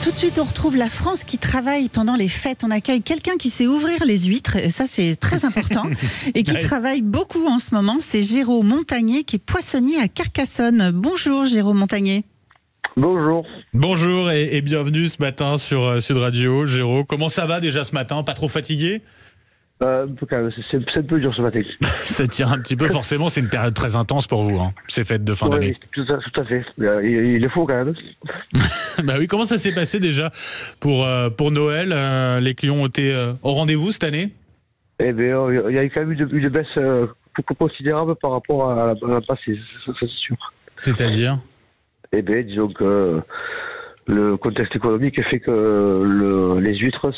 Tout de suite, on retrouve la France qui travaille pendant les fêtes. On accueille quelqu'un qui sait ouvrir les huîtres, ça c'est très important, et qui travaille beaucoup en ce moment. C'est Jérôme Montagnier qui est poissonnier à Carcassonne. Bonjour Jérôme Montagnier. Bonjour. Bonjour et bienvenue ce matin sur Sud Radio. Jérôme, comment ça va déjà ce matin? Pas trop fatigué? C'est un peu dur ce matin. Ça tire un petit peu, forcément, c'est une période très intense pour vous, hein, ces fêtes de fin d'année. Oui, tout à fait. Il est faux quand même. Bah oui, comment ça s'est passé déjà pour Noël? Les clients ont été au rendez-vous cette année? Eh bien, il y a quand même eu une baisse considérable par rapport à la passée, ça c'est sûr. C'est-à-dire? Eh bien, disons que le contexte économique fait que les huîtres,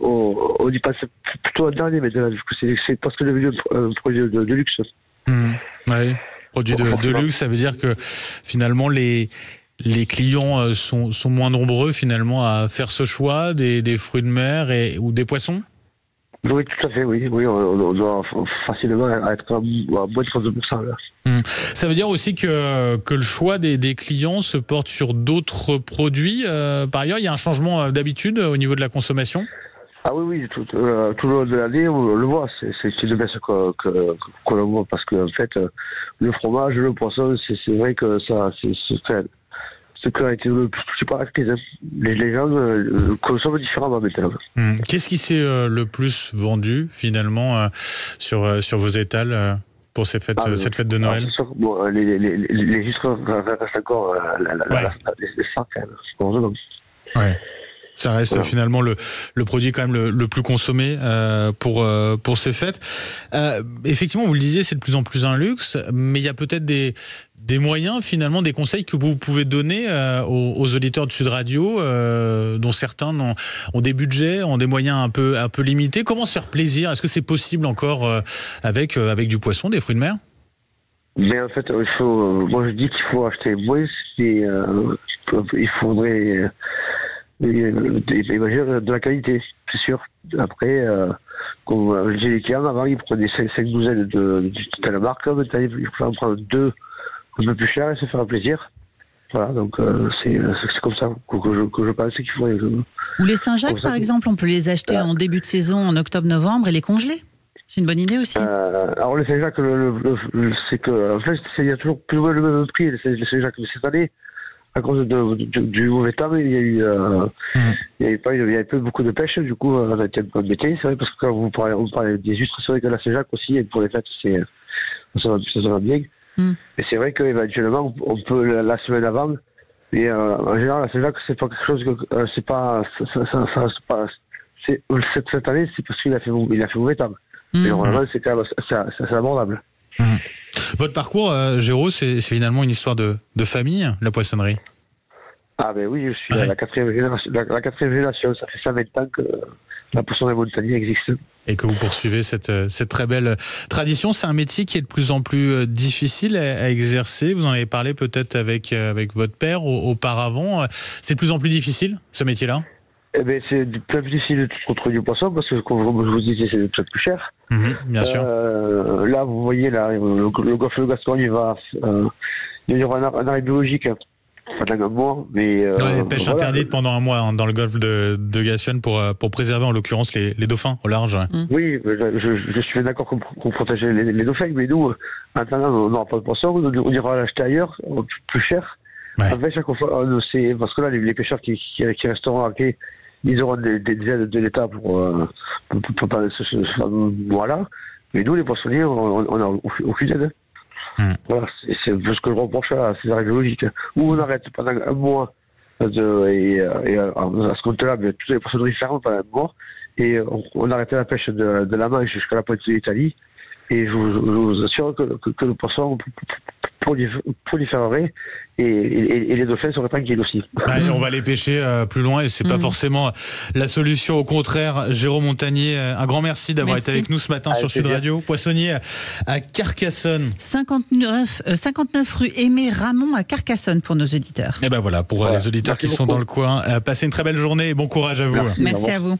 on y passe plutôt en dernier, mais c'est parce que devenu un produit de luxe. Oui, produit de luxe, ça veut dire que finalement les clients sont moins nombreux finalement à faire ce choix des fruits de mer ou des poissons? Oui, tout à fait, oui. On doit facilement être à moins de 32%. Là. Ça veut dire aussi que le choix des clients se porte sur d'autres produits. Par ailleurs, il y a un changement d'habitude au niveau de la consommation? Ah oui, tout le long de l'année, on le voit. C'est une baisse qu'on le voit parce que en fait, le fromage, le poisson, c'est vrai que ça, c'est que été le plus par la crise. Les gens consomment différemment maintenant. Qu'est-ce qui s'est le plus vendu finalement sur vos étals pour cette fête de Noël? Bon, les huîtres restent encore les sacs quand même. Ouais. Ça reste finalement le produit quand même le plus consommé pour ces fêtes. Effectivement, vous le disiez, c'est de plus en plus un luxe, mais il y a peut-être des moyens, finalement, des conseils que vous pouvez donner aux auditeurs de Sud Radio, dont certains ont des budgets, ont des moyens un peu limités. Comment se faire plaisir? Est-ce que c'est possible encore avec du poisson, des fruits de mer? Mais en fait, moi je dis qu'il faut acheter moins, il faudrait de la qualité, c'est sûr. Après, comme j'ai les clients, avant ils prenaient 5 douzaines de telle marque, maintenant il faut en prendre 2 un peu plus cher et se faire plaisir. Voilà, donc c'est comme ça que je pense qu'il faut. Ou les Saint-Jacques, par exemple, on peut les acheter en début de saison, en octobre-novembre, et les congeler. C'est une bonne idée aussi. Alors les Saint-Jacques, c'est que en fait, il y a toujours plus ou moins le même prix les Saint-Jacques, mais cette année, à cause du mauvais temps, il y avait pas beaucoup de pêche, du coup on a été un peu embêtés. C'est vrai, parce que quand vous parlez des huîtres, c'est vrai que la Saint-Jacques aussi, pour les fêtes, ça va bien. Et c'est vrai qu'éventuellement, on peut la semaine avant, et en général, la Saint-Jacques, c'est pas quelque chose cette année, c'est parce qu'il a fait mauvais temps. Mais normalement, c'est quand même c'est abordable. Votre parcours, Jérôme, c'est finalement une histoire de famille, la poissonnerie? Ah ben oui, je suis à la quatrième génération. Ça fait 120 ans que la poissonnerie Montagnier existe. Et que vous poursuivez cette très belle tradition. C'est un métier qui est de plus en plus difficile à exercer. Vous en avez parlé peut-être avec votre père auparavant. C'est de plus en plus difficile, ce métier-là? Eh ben, c'est plus difficile de trouver du poisson parce que, comme je vous disais, c'est peut-être plus cher. Bien sûr. Là, vous voyez, le golfe de Gascogne, il y aura un arrêt biologique pendant un mois. Mais, pêche interdite pendant un mois dans le golfe de Gascogne pour préserver en l'occurrence les dauphins au large. Oui, je suis d'accord qu'on protège les dauphins, mais nous, en attendant, on n'aura pas de poisson, on ira l'acheter ailleurs, plus cher. Ouais. En fait, chaque fois, parce que là, les pêcheurs qui resteront à quai, ils auront des aides de l'État pour ce mois-là. Mais nous, les poissonniers, on n'a aucune aide. Voilà, c'est ce que je reproche à ces arrêts biologiques. Où on arrête pendant un mois, et à ce compte-là, toutes les poissonneries ferment pendant un mois, et on arrête la pêche de la Manche jusqu'à la pointe de l'Italie. Et je vous assure que le poisson proliférerait et les dauphins seraient tranquilles aussi. Allez, on va les pêcher plus loin et c'est pas forcément la solution. Au contraire, Jérôme Montagnier, un grand merci d'avoir été avec nous ce matin sur Sud Radio. Poissonnier à Carcassonne. 59 rue Aimé Ramon à Carcassonne pour nos auditeurs. Et ben voilà, pour les auditeurs qui sont dans le coin, passez une très belle journée et bon courage à vous. Merci à vous.